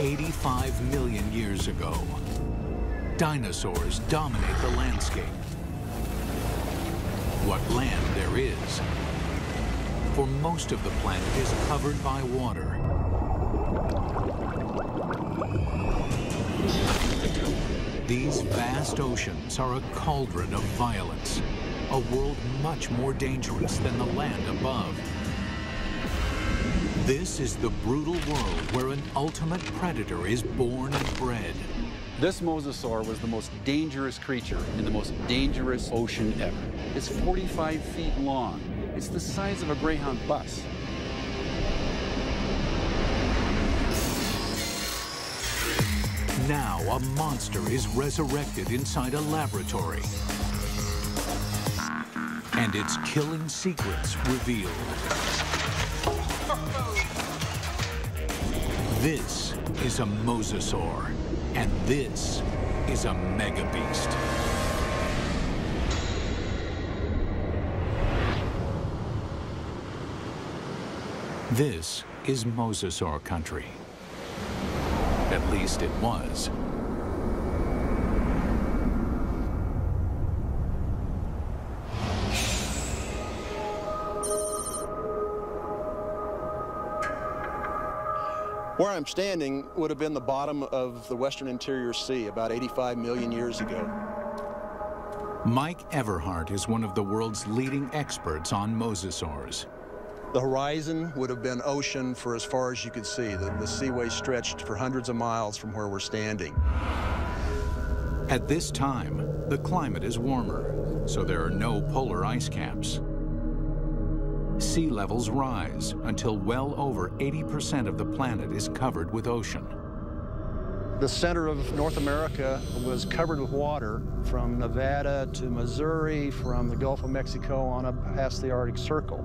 85 million years ago, dinosaurs dominate the landscape. What land there is, for most of the planet is covered by water. These vast oceans are a cauldron of violence, a world much more dangerous than the land above. This is the brutal world where an ultimate predator is born and bred. This mosasaur was the most dangerous creature in the most dangerous ocean ever. It's 45 feet long. It's the size of a Greyhound bus. Now a monster is resurrected inside a laboratory, and its killing secrets revealed. This is a mosasaur, and this is a megabeast. This is mosasaur country. At least it was. Where I'm standing would have been the bottom of the Western Interior Sea about 85 million years ago. Mike Everhart is one of the world's leading experts on mosasaurs. The horizon would have been ocean for as far as you could see. The seaway stretched for hundreds of miles from where we're standing. At this time, the climate is warmer, so there are no polar ice caps. Sea levels rise until well over 80% of the planet is covered with ocean. The center of North America was covered with water from Nevada to Missouri, from the Gulf of Mexico on up past the Arctic Circle.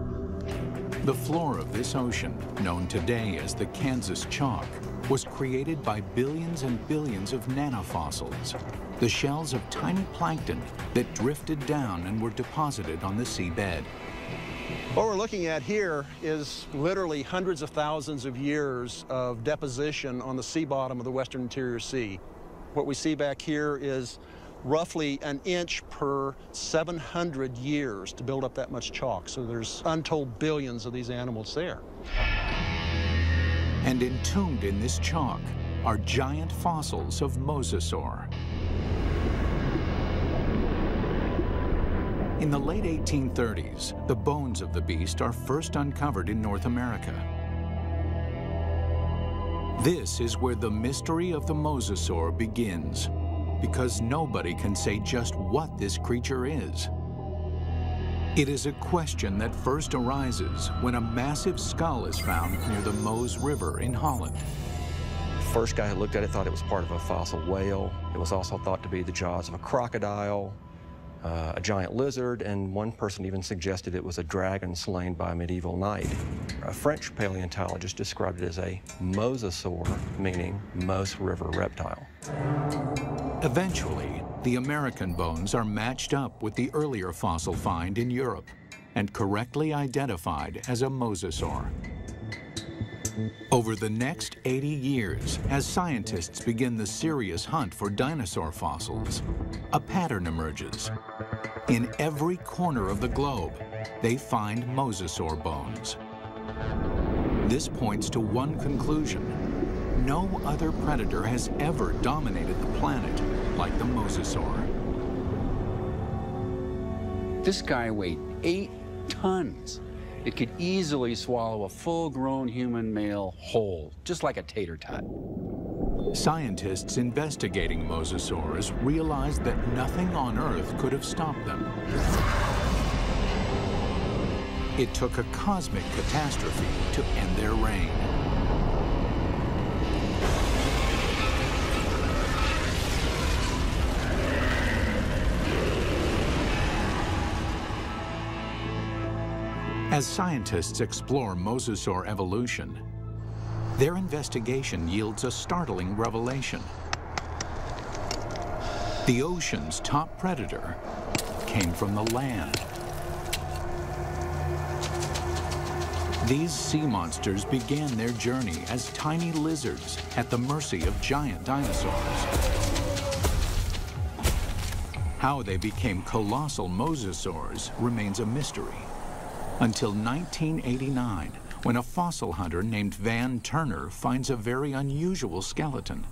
The floor of this ocean, known today as the Kansas Chalk, was created by billions and billions of nanofossils, the shells of tiny plankton that drifted down and were deposited on the seabed. What we're looking at here is literally hundreds of thousands of years of deposition on the sea bottom of the Western Interior Sea. What we see back here is roughly an inch per 700 years to build up that much chalk. So there's untold billions of these animals there. And entombed in this chalk are giant fossils of mosasaur. In the late 1830s, the bones of the beast are first uncovered in North America. This is where the mystery of the mosasaur begins, because nobody can say just what this creature is. It is a question that first arises when a massive skull is found near the Meuse River in Holland. The first guy who looked at it thought it was part of a fossil whale. It was also thought to be the jaws of a crocodile, a giant lizard, and one person even suggested it was a dragon slain by a medieval knight. A French paleontologist described it as a mosasaur, meaning Meuse River reptile. Eventually, the American bones are matched up with the earlier fossil find in Europe and correctly identified as a mosasaur. Over the next 80 years, as scientists begin the serious hunt for dinosaur fossils, a pattern emerges. In every corner of the globe, they find mosasaur bones. This points to one conclusion: no other predator has ever dominated the planet like the mosasaur. This guy weighed 8 tons. It could easily swallow a full-grown human male whole, just like a tater tot. Scientists investigating mosasaurs realized that nothing on Earth could have stopped them. It took a cosmic catastrophe to end their reign. As scientists explore mosasaur evolution, their investigation yields a startling revelation. The ocean's top predator came from the land. These sea monsters began their journey as tiny lizards at the mercy of giant dinosaurs. How they became colossal mosasaurs remains a mystery. Until 1989, when a fossil hunter named Van Turner finds a very unusual skeleton.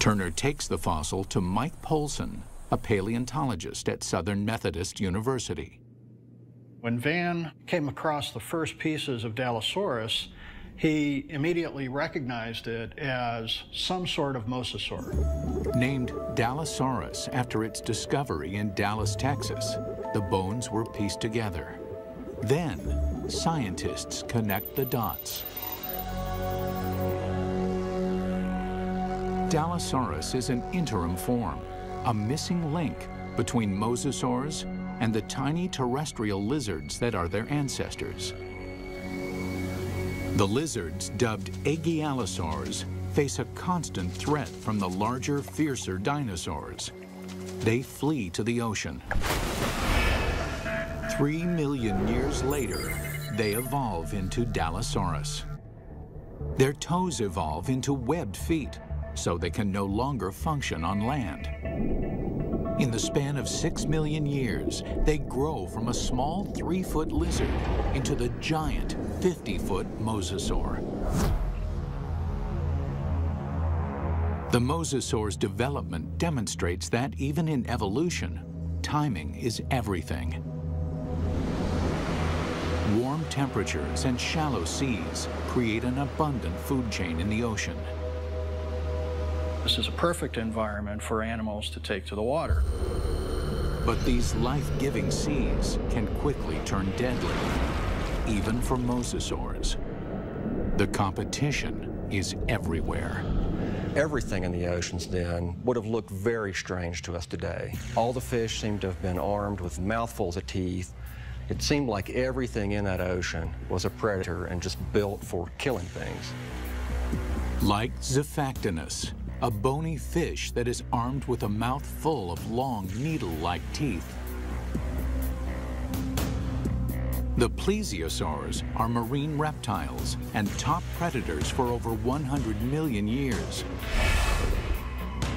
Turner takes the fossil to Mike Polson, a paleontologist at Southern Methodist University. When Van came across the first pieces of Dallosaurus, he immediately recognized it as some sort of mosasaur. Named Dallosaurus after its discovery in Dallas, Texas, the bones were pieced together. Then, scientists connect the dots. Dallosaurus is an interim form, a missing link between mosasaurs and the tiny terrestrial lizards that are their ancestors. The lizards, dubbed Aegialosaurs, face a constant threat from the larger, fiercer dinosaurs. They flee to the ocean. 3 million years later, they evolve into Dallosaurus. Their toes evolve into webbed feet, so they can no longer function on land. In the span of 6 million years, they grow from a small 3-foot lizard into the giant 50-foot mosasaur. The mosasaur's development demonstrates that even in evolution, timing is everything. Warm temperatures and shallow seas create an abundant food chain in the ocean. This is a perfect environment for animals to take to the water. But these life-giving seas can quickly turn deadly, even for mosasaurs. The competition is everywhere. Everything in the oceans then would have looked very strange to us today. All the fish seemed to have been armed with mouthfuls of teeth. It seemed like everything in that ocean was a predator and just built for killing things. Like Xiphactinus, a bony fish that is armed with a mouth full of long, needle-like teeth. The plesiosaurs are marine reptiles and top predators for over 100 million years.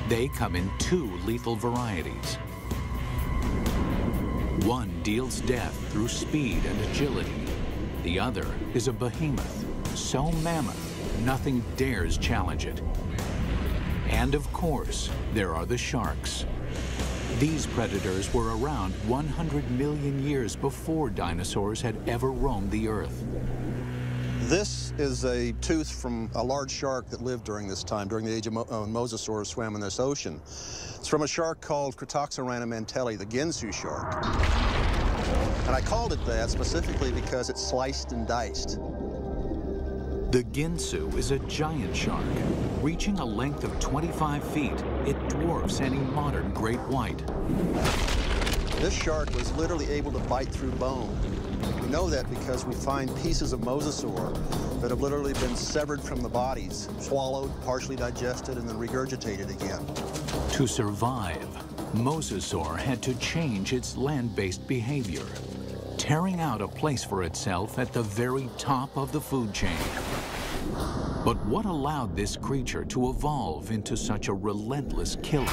They come in 2 lethal varieties. One deals death through speed and agility. The other is a behemoth, so mammoth, nothing dares challenge it. And of course, there are the sharks. These predators were around 100 million years before dinosaurs had ever roamed the earth. This is a tooth from a large shark that lived during this time, during the age of mosasaurs swam in this ocean. It's from a shark called Cratoxorana mantelli, the Ginsu shark. And I called it that specifically because it's sliced and diced. The Ginsu is a giant shark. Reaching a length of 25 feet, it dwarfs any modern great white. This shark was literally able to bite through bone. We know that because we find pieces of mosasaur that have literally been severed from the bodies, swallowed, partially digested, and then regurgitated again. To survive, mosasaur had to change its land-based behavior, tearing out a place for itself at the very top of the food chain. But what allowed this creature to evolve into such a relentless killer?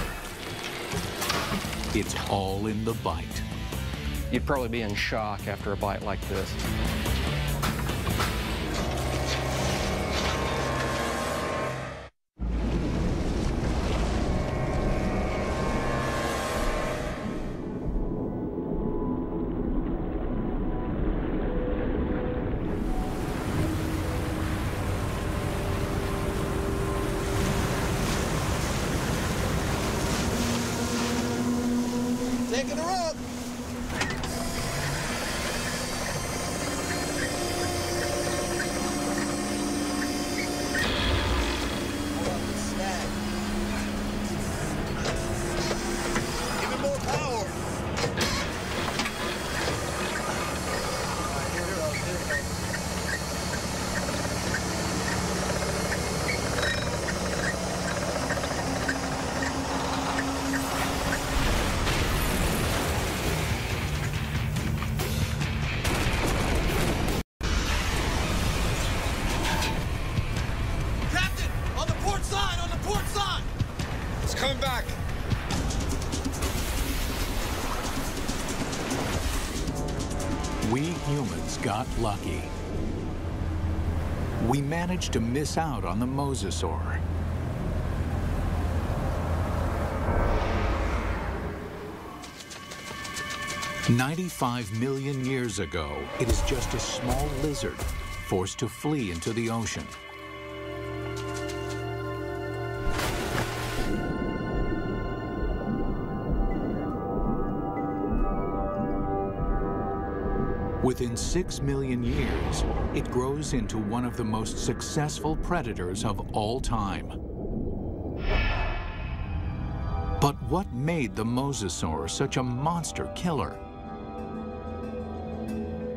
It's all in the bite. You'd probably be in shock after a bite like this. Taking her up. Give it more power. We humans got lucky. We managed to miss out on the mosasaur. "95 million years ago, it is just a small lizard forced to flee into the ocean. Within 6 million years, it grows into one of the most successful predators of all time. But what made the mosasaur such a monster killer?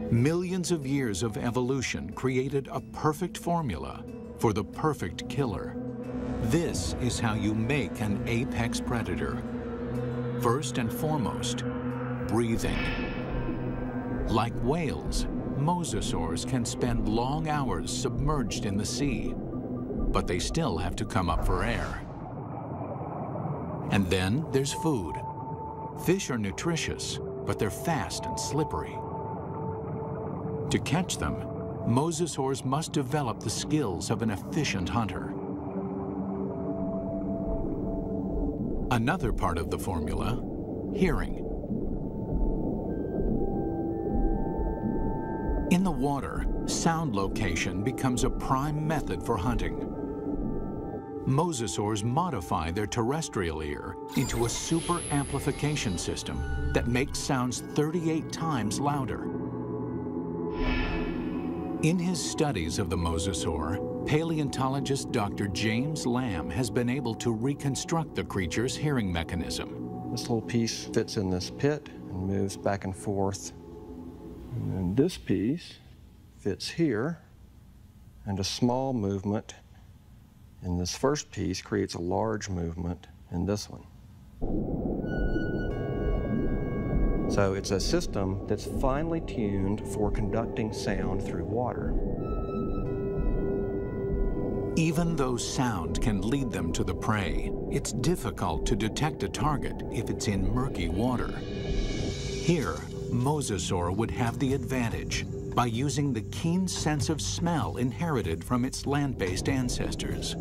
Millions of years of evolution created a perfect formula for the perfect killer. This is how you make an apex predator. First and foremost, breathing. Like whales, mosasaurs can spend long hours submerged in the sea, but they still have to come up for air. And then there's food. Fish are nutritious, but they're fast and slippery. To catch them, mosasaurs must develop the skills of an efficient hunter. Another part of the formula, hearing. In the water, sound location becomes a prime method for hunting. Mosasaurs modify their terrestrial ear into a super amplification system that makes sounds 38 times louder. In his studies of the mosasaur, paleontologist Dr. James Lamb has been able to reconstruct the creature's hearing mechanism. This little piece fits in this pit and moves back and forth. And then this piece fits here, and a small movement in this first piece creates a large movement in this one. So it's a system that's finely tuned for conducting sound through water. Even though sound can lead them to the prey, it's difficult to detect a target if it's in murky water. Here, mosasaur would have the advantage by using the keen sense of smell inherited from its land-based ancestors.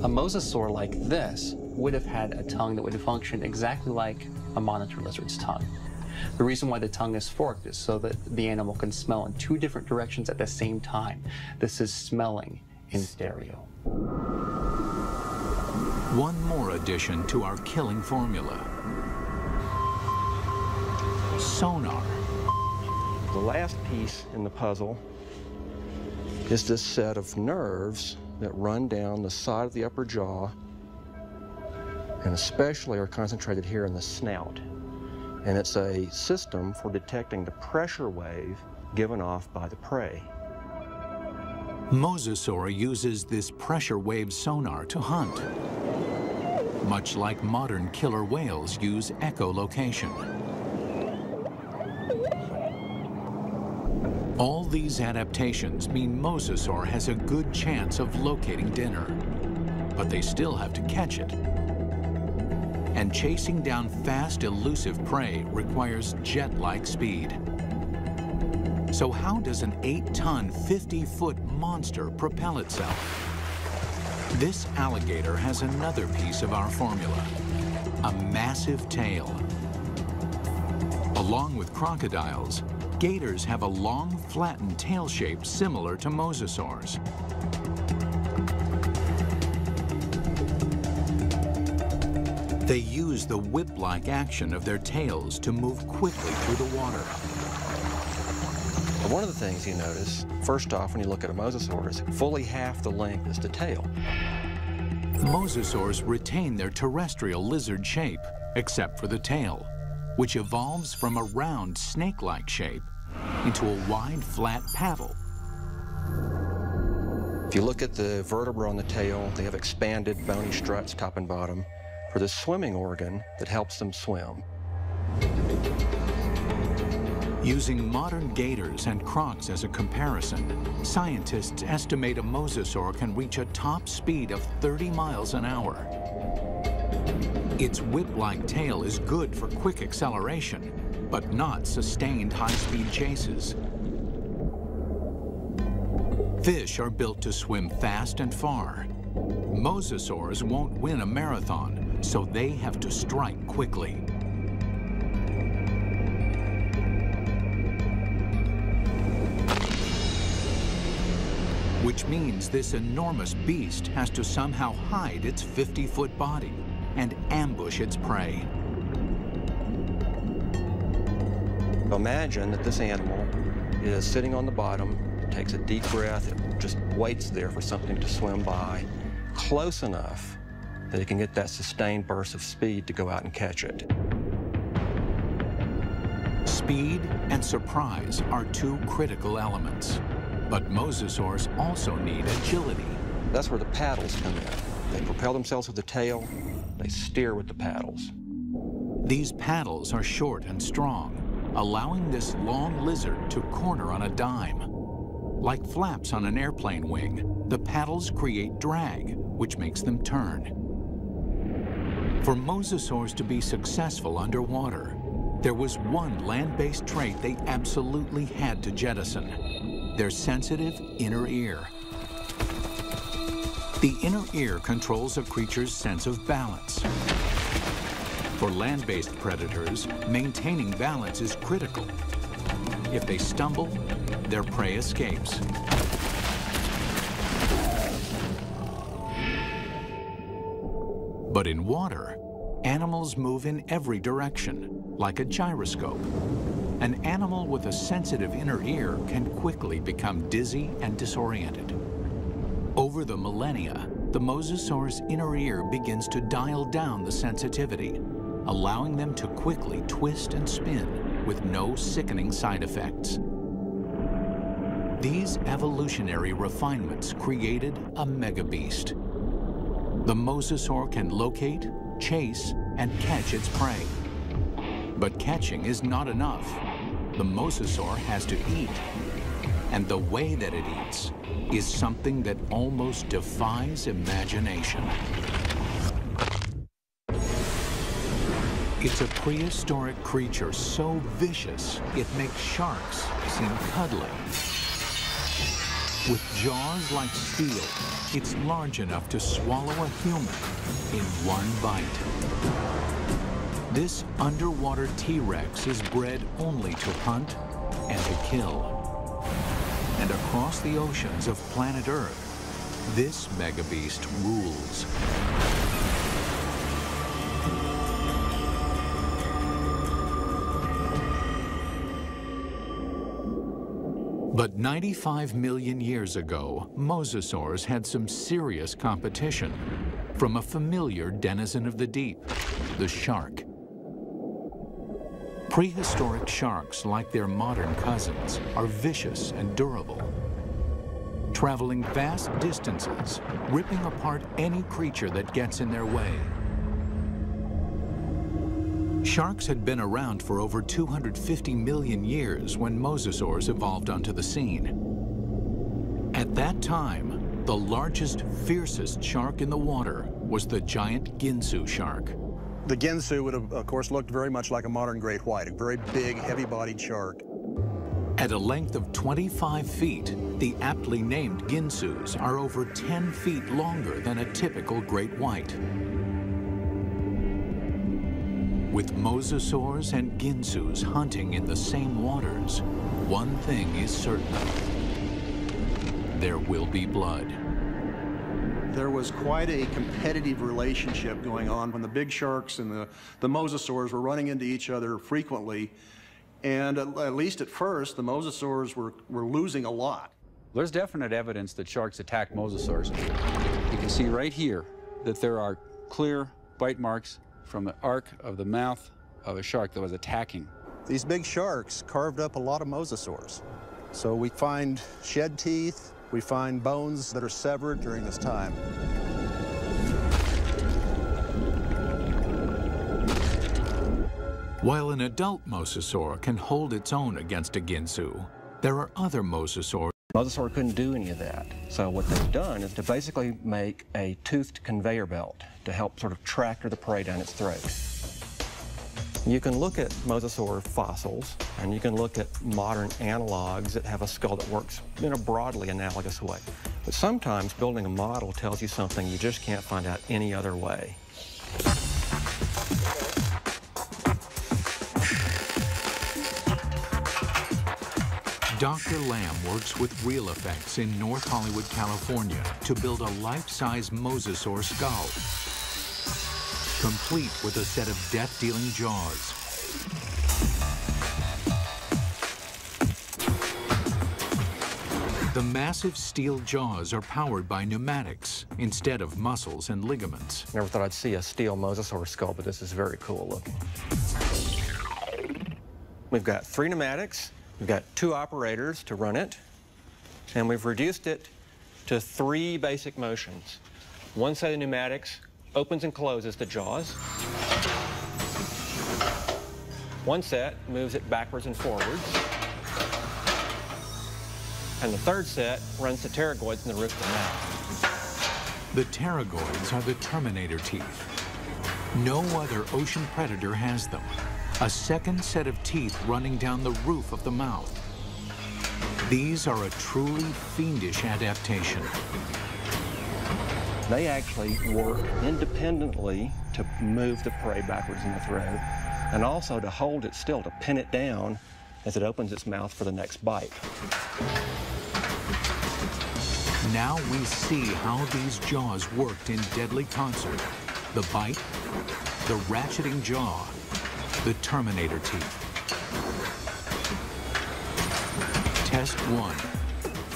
A mosasaur like this would have had a tongue that would function exactly like a monitor lizard's tongue. The reason why the tongue is forked is so that the animal can smell in 2 different directions at the same time. This is smelling in stereo. One more addition to our killing formula: sonar. The last piece in the puzzle is this set of nerves that run down the side of the upper jaw and especially are concentrated here in the snout. And it's a system for detecting the pressure wave given off by the prey. Mosasaur uses this pressure wave sonar to hunt, much like modern killer whales use echolocation. All these adaptations mean mosasaur has a good chance of locating dinner, but they still have to catch it. And chasing down fast, elusive prey requires jet-like speed. So how does an 8-ton, 50-foot monster propel itself? This alligator has another piece of our formula: a massive tail. Along with crocodiles, gators have a long, flattened tail shape similar to mosasaurs. They use the whip-like action of their tails to move quickly through the water. One of the things you notice, first off, when you look at a mosasaur, is fully half the length is the tail. Mosasaurs retain their terrestrial lizard shape, except for the tail, which evolves from a round, snake-like shape into a wide, flat paddle. If you look at the vertebra on the tail, they have expanded bony struts top and bottom for the swimming organ that helps them swim. Using modern gators and crocs as a comparison, scientists estimate a mosasaur can reach a top speed of 30 miles an hour. Its whip-like tail is good for quick acceleration, but not sustained high-speed chases. Fish are built to swim fast and far. Mosasaurs won't win a marathon, so they have to strike quickly. Which means this enormous beast has to somehow hide its 50-foot body and ambush its prey. Imagine that this animal is sitting on the bottom, takes a deep breath, it just waits there for something to swim by, close enough that it can get that sustained burst of speed to go out and catch it. Speed and surprise are two critical elements. But mosasaurs also need agility. That's where the paddles come in. They propel themselves with the tail, they steer with the paddles. These paddles are short and strong, allowing this long lizard to corner on a dime. Like flaps on an airplane wing, the paddles create drag, which makes them turn. For mosasaurs to be successful underwater, there was one land-based trait they absolutely had to jettison: their sensitive inner ear. The inner ear controls a creature's sense of balance. For land-based predators, maintaining balance is critical. If they stumble, their prey escapes. But in water, animals move in every direction, like a gyroscope. An animal with a sensitive inner ear can quickly become dizzy and disoriented. Over the millennia, the mosasaur's inner ear begins to dial down the sensitivity, allowing them to quickly twist and spin with no sickening side effects. These evolutionary refinements created a megabeast. The mosasaur can locate, chase, and catch its prey. But catching is not enough. The mosasaur has to eat. And the way that it eats is something that almost defies imagination. It's a prehistoric creature so vicious, it makes sharks seem cuddly. With jaws like steel, it's large enough to swallow a human in one bite. This underwater T-Rex is bred only to hunt and to kill. And across the oceans of planet Earth, this megabeast rules. But 95 million years ago, mosasaurs had some serious competition from a familiar denizen of the deep, the shark. Prehistoric sharks, like their modern cousins, are vicious and durable, traveling vast distances, ripping apart any creature that gets in their way. Sharks had been around for over 250 million years when mosasaurs evolved onto the scene. At that time, the largest, fiercest shark in the water was the giant Ginsu shark. The Ginsu would have, of course, looked very much like a modern great white, a very big, heavy-bodied shark. At a length of 25 feet, the aptly named Ginsus are over 10 feet longer than a typical great white. With mosasaurs and Ginsus hunting in the same waters, one thing is certain: there will be blood. There was quite a competitive relationship going on when the big sharks and the mosasaurs were running into each other frequently. And at least at first, the mosasaurs were losing a lot. There's definite evidence that sharks attack mosasaurs. You can see right here that there are clear bite marks from the arc of the mouth of a shark that was attacking. These big sharks carved up a lot of mosasaurs. So we find shed teeth, we find bones that are severed during this time. While an adult mosasaur can hold its own against a Ginsu, there are other mosasaurs. Mosasaur couldn't do any of that. So what they've done is to basically make a toothed conveyor belt to help sort of tractor the prey down its throat. You can look at mosasaur fossils, and you can look at modern analogs that have a skull that works in a broadly analogous way. But sometimes building a model tells you something you just can't find out any other way. Dr. Lamb works with Real Effects in North Hollywood, California to build a life-size mosasaur skull, complete with a set of death-dealing jaws. The massive steel jaws are powered by pneumatics instead of muscles and ligaments. Never thought I'd see a steel mosasaur skull, but this is very cool looking. We've got 3 pneumatics. We've got 2 operators to run it, and we've reduced it to 3 basic motions. One set of pneumatics opens and closes the jaws. One set moves it backwards and forwards. And the third set runs the pterygoids in the roof of the mouth. The pterygoids are the Terminator teeth. No other ocean predator has them. A second set of teeth running down the roof of the mouth. These are a truly fiendish adaptation. They actually work independently to move the prey backwards in the throat, and also to hold it still, to pin it down as it opens its mouth for the next bite. Now we see how these jaws worked in deadly concert. The bite, the ratcheting jaw, the Terminator teeth. Test 1.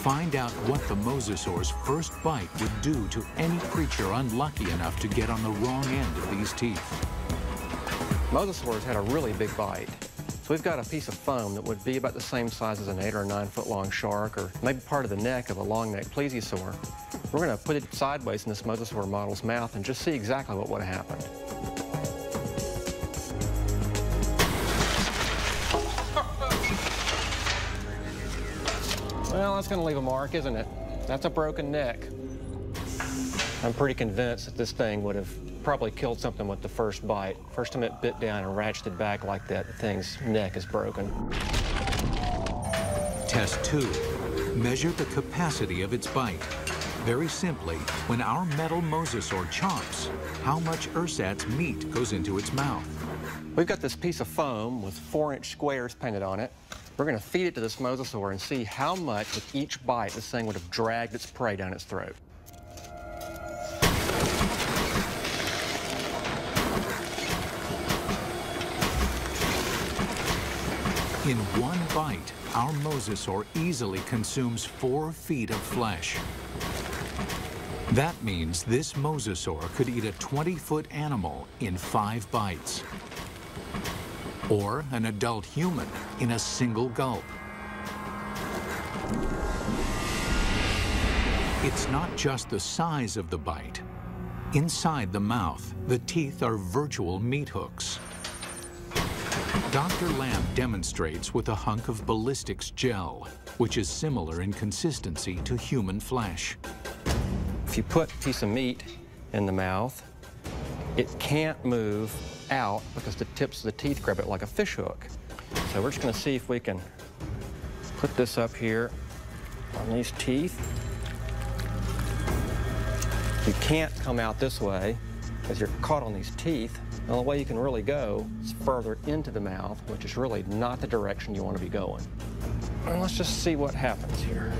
Find out what the mosasaur's first bite would do to any creature unlucky enough to get on the wrong end of these teeth. Mosasaurs had a really big bite. So we've got a piece of foam that would be about the same size as an 8 or 9 foot long shark, or maybe part of the neck of a long-necked plesiosaur. We're going to put it sideways in this mosasaur model's mouth and just see exactly what would have happened. Well, that's going to leave a mark, isn't it? That's a broken neck. I'm pretty convinced that this thing would have probably killed something with the first bite. First time it bit down and ratcheted back like that, the thing's neck is broken. Test 2. Measure the capacity of its bite. Very simply, when our metal mosasaur chomps, how much ersatz meat goes into its mouth? We've got this piece of foam with 4-inch squares painted on it. We're going to feed it to this mosasaur and see how much with each bite this thing would have dragged its prey down its throat. In one bite, our mosasaur easily consumes 4 feet of flesh. That means this mosasaur could eat a 20-foot animal in 5 bites. Or an adult human in a single gulp. It's not just the size of the bite. Inside the mouth, the teeth are virtual meat hooks. Dr. Lamb demonstrates with a hunk of ballistics gel, which is similar in consistency to human flesh. If you put a piece of meat in the mouth, it can't move out because the tips of the teeth grab it like a fish hook. So we're just going to see if we can put this up here on these teeth. You can't come out this way because you're caught on these teeth. The only way you can really go is further into the mouth, which is really not the direction you want to be going. And let's just see what happens here.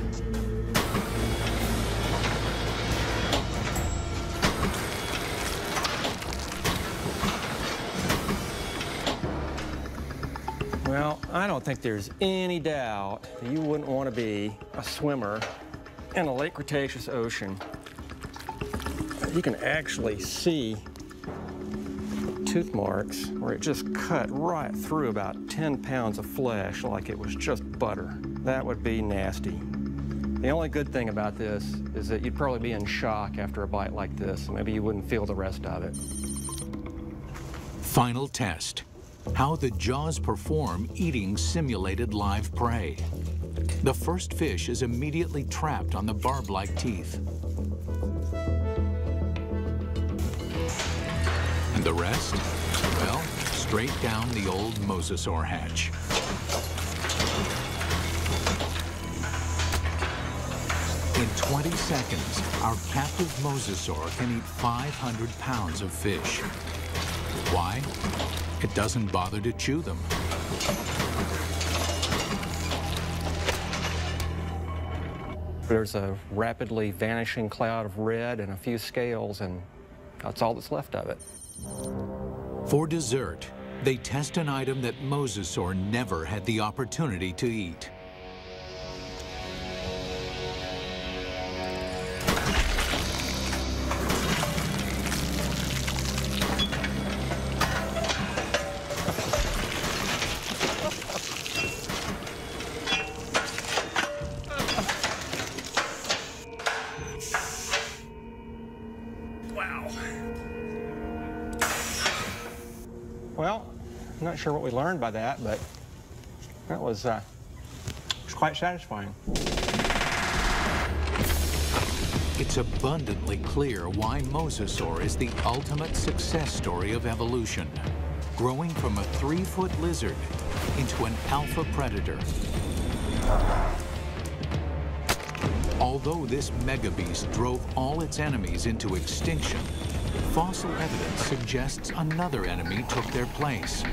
Well, I don't think there's any doubt that you wouldn't want to be a swimmer in a late Cretaceous ocean. You can actually see tooth marks where it just cut right through about 10 pounds of flesh like it was just butter. That would be nasty. The only good thing about this is that you'd probably be in shock after a bite like this. Maybe you wouldn't feel the rest of it. Final test. How the jaws perform eating simulated live prey. The first fish is immediately trapped on the barb-like teeth. And the rest? Well, straight down the old mosasaur hatch. In 20 seconds, our captive mosasaur can eat 500 pounds of fish. Why? It doesn't bother to chew them. There's a rapidly vanishing cloud of red and a few scales, and that's all that's left of it. For dessert, they test an item that mosasaur never had the opportunity to eat. Well, I'm not sure what we learned by that, but that was quite satisfying. It's abundantly clear why mosasaur is the ultimate success story of evolution, growing from a 3-foot lizard into an alpha predator. Although this megabeast drove all its enemies into extinction, fossil evidence suggests another enemy took their place.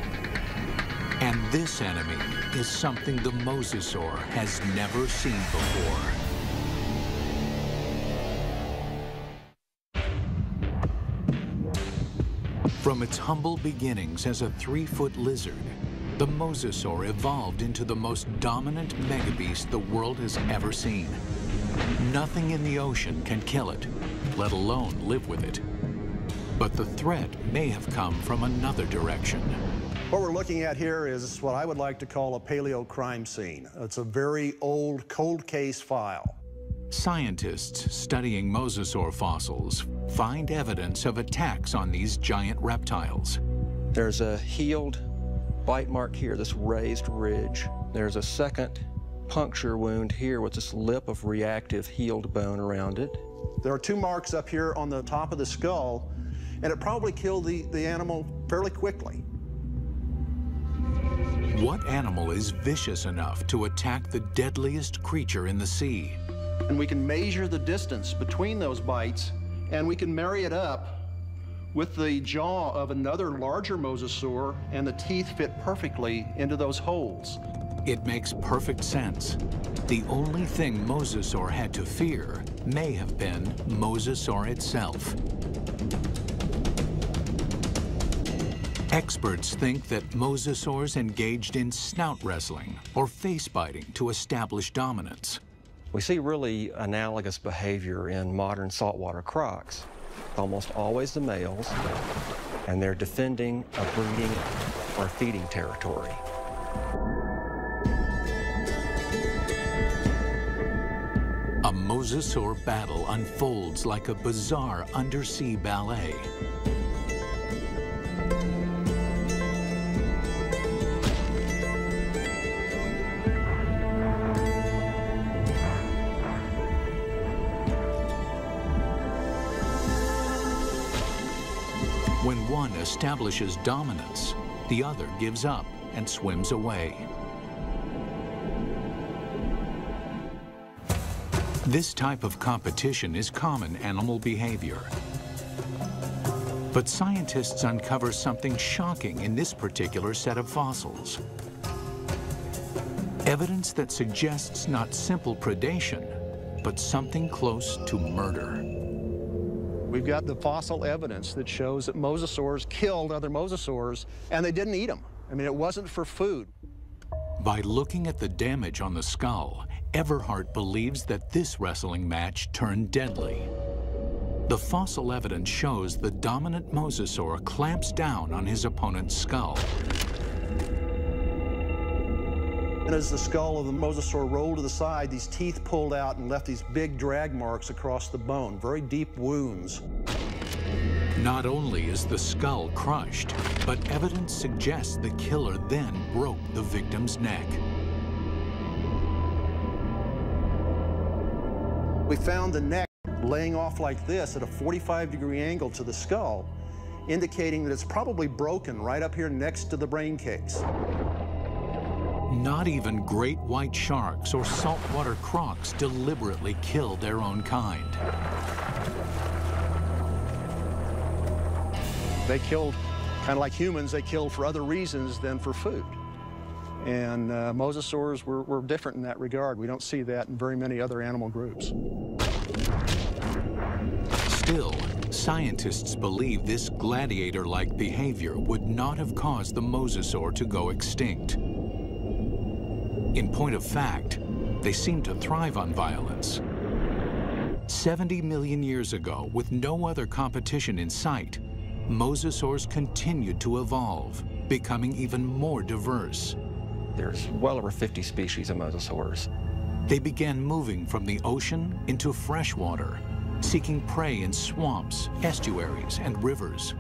And this enemy is something the mosasaur has never seen before. From its humble beginnings as a 3-foot lizard, the mosasaur evolved into the most dominant megabeast the world has ever seen. Nothing in the ocean can kill it, let alone live with it. But the threat may have come from another direction. What we're looking at here is what I would like to call a paleo crime scene. It's a very old cold case file. Scientists studying mosasaur fossils find evidence of attacks on these giant reptiles. There's a healed bite mark here, this raised ridge. There's a second puncture wound here with this lip of reactive healed bone around it. There are 2 marks up here on the top of the skull, and it probably killed the animal fairly quickly. What animal is vicious enough to attack the deadliest creature in the sea? And we can measure the distance between those bites, and we can marry it up with the jaw of another larger mosasaur, and the teeth fit perfectly into those holes. It makes perfect sense. The only thing mosasaur had to fear may have been mosasaur itself. Experts think that mosasaurs engaged in snout wrestling or face biting to establish dominance. We see really analogous behavior in modern saltwater crocs. Almost always the males, and they're defending a breeding or feeding territory. A mosasaur battle unfolds like a bizarre undersea ballet. When one establishes dominance, the other gives up and swims away. This type of competition is common animal behavior. But scientists uncover something shocking in this particular set of fossils. Evidence that suggests not simple predation, but something close to murder. We've got the fossil evidence that shows that mosasaurs killed other mosasaurs, and they didn't eat them. I mean, it wasn't for food. By looking at the damage on the skull, Everhart believes that this wrestling match turned deadly. The fossil evidence shows the dominant mosasaur clamps down on his opponent's skull. And as the skull of the mosasaur rolled to the side, these teeth pulled out and left these big drag marks across the bone, very deep wounds. Not only is the skull crushed, but evidence suggests the killer then broke the victim's neck. We found the neck laying off like this at a 45-degree angle to the skull, indicating that it's probably broken right up here next to the brain case. Not even great white sharks or saltwater crocs deliberately kill their own kind. They killed, kind of like humans, they killed for other reasons than for food. And mosasaurs were different in that regard. We don't see that in very many other animal groups. Still, scientists believe this gladiator-like behavior would not have caused the mosasaur to go extinct. In point of fact, they seem to thrive on violence. 70 million years ago, with no other competition in sight, mosasaurs continued to evolve, becoming even more diverse. There's well over 50 species of mosasaurs. They began moving from the ocean into freshwater, seeking prey in swamps, estuaries, and rivers.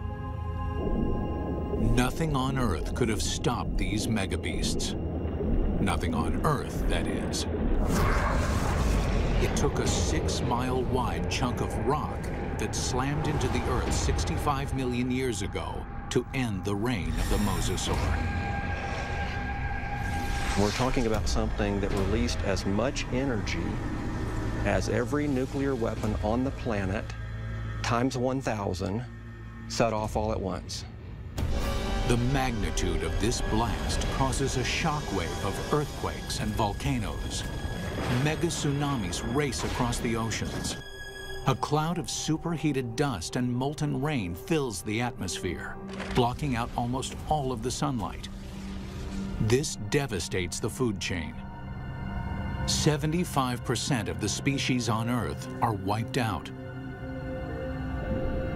Nothing on Earth could have stopped these megabeasts. Nothing on Earth, that is. It took a 6-mile-wide chunk of rock that slammed into the Earth 65 million years ago to end the reign of the mosasaur. We're talking about something that released as much energy as every nuclear weapon on the planet, times 1,000, set off all at once. The magnitude of this blast causes a shockwave of earthquakes and volcanoes. Mega tsunamis race across the oceans. A cloud of superheated dust and molten rain fills the atmosphere, blocking out almost all of the sunlight. This devastates the food chain. 75% of the species on Earth are wiped out.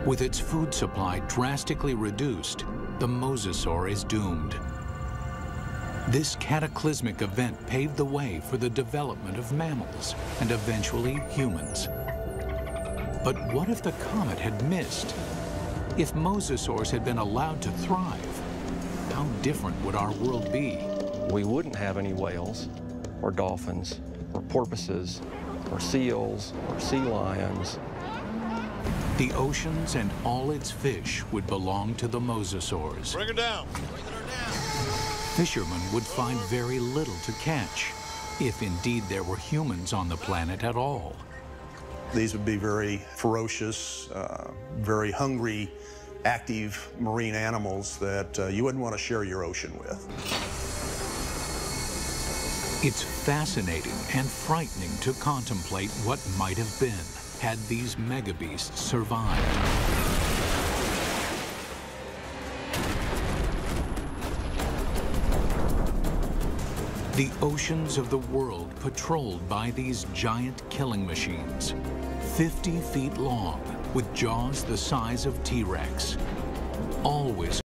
With its food supply drastically reduced, the mosasaur is doomed. This cataclysmic event paved the way for the development of mammals and eventually humans. But what if the comet had missed? If mosasaurs had been allowed to thrive, how different would our world be? We wouldn't have any whales, or dolphins, or porpoises, or seals, or sea lions. The oceans and all its fish would belong to the mosasaurs. Bring her down. Fishermen would find very little to catch, if indeed there were humans on the planet at all. These would be very ferocious, very hungry, active marine animals that you wouldn't want to share your ocean with. It's fascinating and frightening to contemplate what might have been had these megabeasts survived. The oceans of the world patrolled by these giant killing machines, 50 feet long, with jaws the size of T-Rex, always